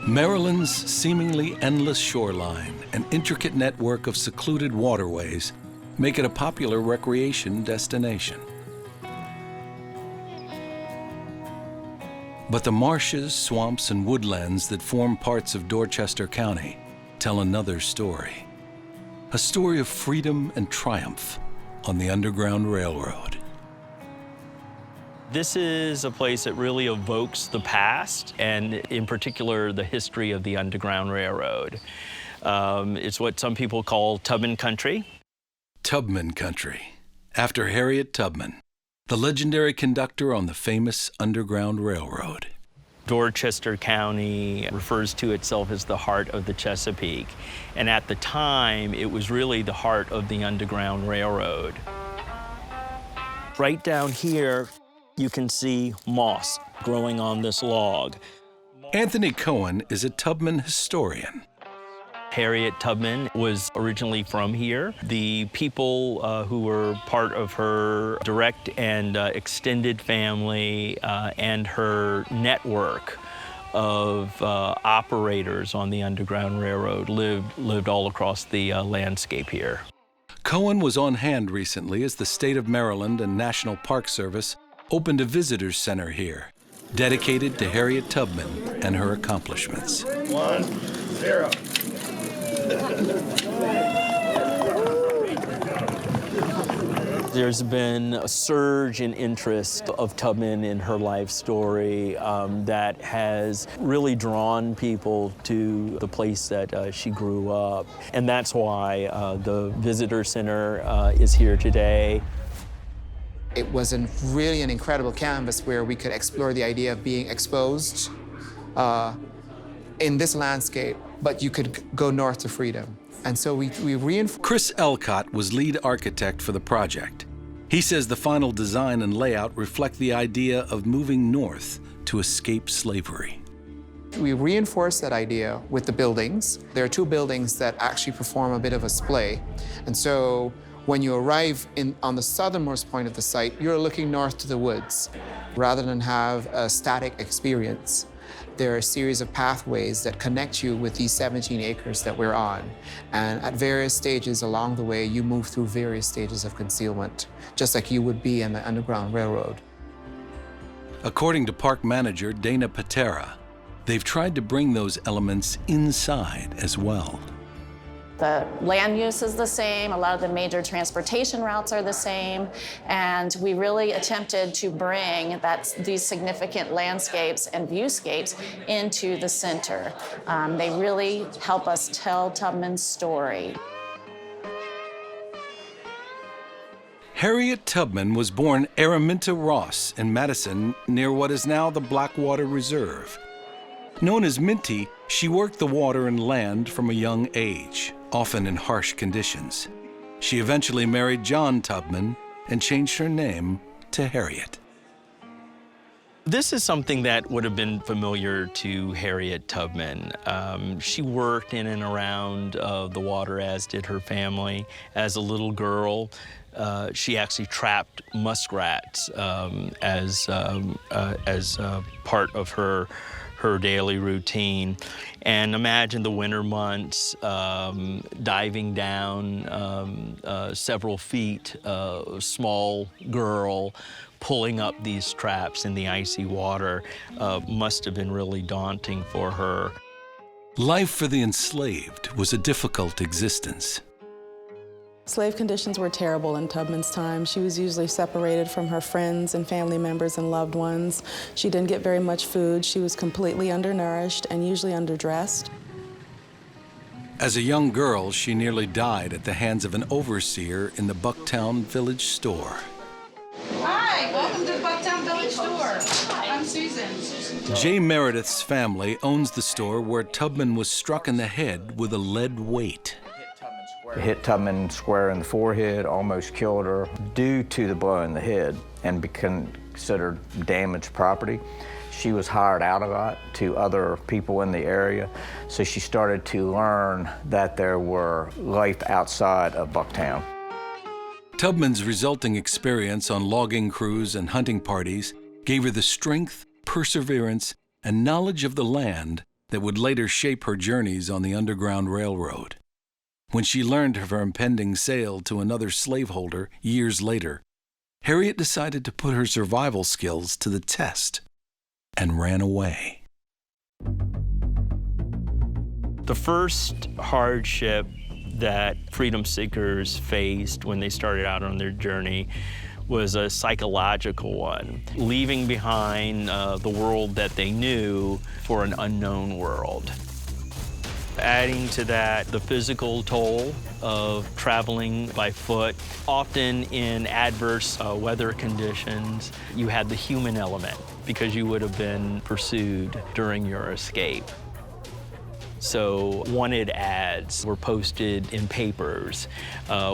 Maryland's seemingly endless shoreline and intricate network of secluded waterways make it a popular recreation destination. But the marshes, swamps, and woodlands that form parts of Dorchester County tell another story. A story of freedom and triumph on the Underground Railroad. This is a place that really evokes the past, and in particular, the history of the Underground Railroad. It's what some people call Tubman country. Tubman country, after Harriet Tubman, the legendary conductor on the famous Underground Railroad. Dorchester County refers to itself as the heart of the Chesapeake, and at the time, it was really the heart of the Underground Railroad. Right down here, you can see moss growing on this log. Anthony Cohen is a Tubman historian. Harriet Tubman was originally from here. The people who were part of her direct and extended family and her network of operators on the Underground Railroad lived all across the landscape here. Cohen was on hand recently as the state of Maryland and National Park Service opened a visitors center here, dedicated to Harriet Tubman and her accomplishments. 1-0. There's been a surge in interest of Tubman in her life story that has really drawn people to the place that she grew up. And that's why the Visitor Center is here today. It was really an incredible canvas where we could explore the idea of being exposed in this landscape, but you could go north to freedom. And so we reinforced. Chris Elcott was lead architect for the project. He says the final design and layout reflect the idea of moving north to escape slavery. We reinforced that idea with the buildings. There are two buildings that actually perform a bit of a splay. And so when you arrive on the southernmost point of the site, you're looking north to the woods. Rather than have a static experience, there are a series of pathways that connect you with these 17 acres that we're on. And at various stages along the way, you move through various stages of concealment, just like you would be in the Underground Railroad. According to park manager Dana Patera, they've tried to bring those elements inside as well. The land use is the same, a lot of the major transportation routes are the same, and we really attempted to bring these significant landscapes and viewscapes into the center. They really help us tell Tubman's story. Harriet Tubman was born Araminta Ross in Madison near what is now the Blackwater Reserve. Known as Minty, she worked the water and land from a young age, often in harsh conditions. She eventually married John Tubman and changed her name to Harriet. This is something that would have been familiar to Harriet Tubman. She worked in and around the water, as did her family. As a little girl, she actually trapped muskrats as part of her daily routine. And imagine the winter months, diving down several feet, a small girl pulling up these traps in the icy water must have been really daunting for her. Life for the enslaved was a difficult existence. Slave conditions were terrible in Tubman's time. She was usually separated from her friends and family members and loved ones. She didn't get very much food. She was completely undernourished and usually underdressed. As a young girl, she nearly died at the hands of an overseer in the Bucktown Village store. Hi, welcome to the Bucktown Village store. I'm Susan. Jay Meredith's family owns the store where Tubman was struck in the head with a lead weight. It hit Tubman square in the forehead, almost killed her due to the blow in the head and became considered damaged property. She was hired out of that to other people in the area, so she started to learn that there were life outside of Bucktown. Tubman's resulting experience on logging crews and hunting parties gave her the strength, perseverance, and knowledge of the land that would later shape her journeys on the Underground Railroad. When she learned of her impending sale to another slaveholder years later, Harriet decided to put her survival skills to the test and ran away. The first hardship that freedom seekers faced when they started out on their journey was a psychological one, leaving behind the world that they knew for an unknown world. Adding to that, the physical toll of traveling by foot, often in adverse weather conditions. You had the human element because you would have been pursued during your escape. So wanted ads were posted in papers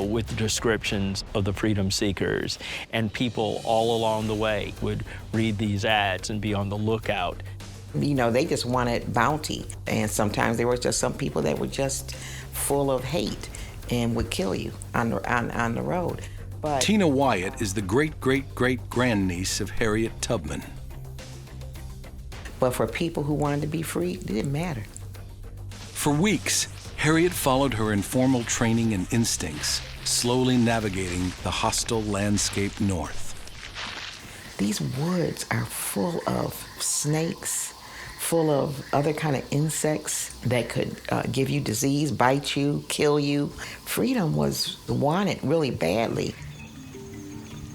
with descriptions of the freedom seekers, and people all along the way would read these ads and be on the lookout. You know, they just wanted bounty, and sometimes there were just some people that were just full of hate and would kill you on the road. But Tina Wyatt is the great-great-great-grandniece of Harriet Tubman. But for people who wanted to be free, it didn't matter. For weeks, Harriet followed her informal training and instincts, slowly navigating the hostile landscape north. These woods are full of snakes, full of other kind of insects that could give you disease, bite you, kill you. Freedom was wanted really badly.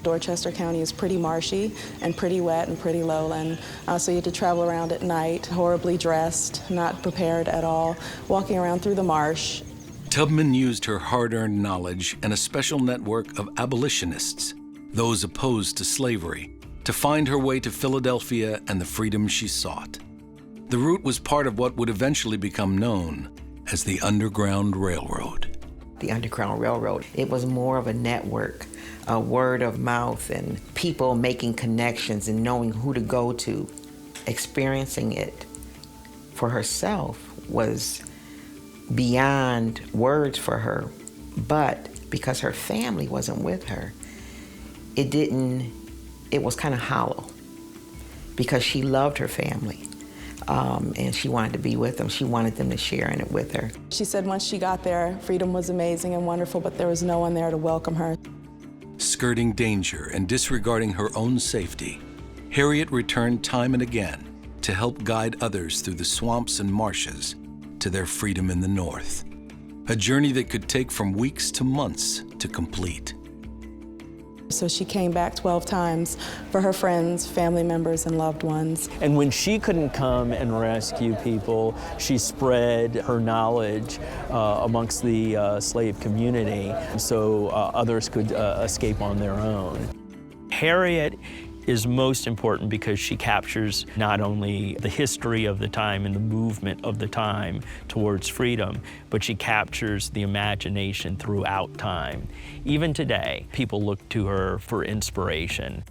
Dorchester County is pretty marshy and pretty wet and pretty lowland, so you had to travel around at night, horribly dressed, not prepared at all, walking around through the marsh. Tubman used her hard-earned knowledge and a special network of abolitionists, those opposed to slavery, to find her way to Philadelphia and the freedom she sought. The route was part of what would eventually become known as the Underground Railroad. The Underground Railroad, it was more of a network, a word of mouth, and people making connections and knowing who to go to. Experiencing it for herself was beyond words for her, but because her family wasn't with her, it was kind of hollow, because she loved her family. And she wanted to be with them. She wanted them to share in it with her. She said once she got there, freedom was amazing and wonderful, but there was no one there to welcome her. Skirting danger and disregarding her own safety, Harriet returned time and again to help guide others through the swamps and marshes to their freedom in the north, a journey that could take from weeks to months to complete. So she came back 12 times for her friends, family members, and loved ones. And when she couldn't come and rescue people, she spread her knowledge amongst the slave community so others could escape on their own. Harriet is most important because she captures not only the history of the time and the movement of the time towards freedom, but she captures the imagination throughout time. Even today, people look to her for inspiration.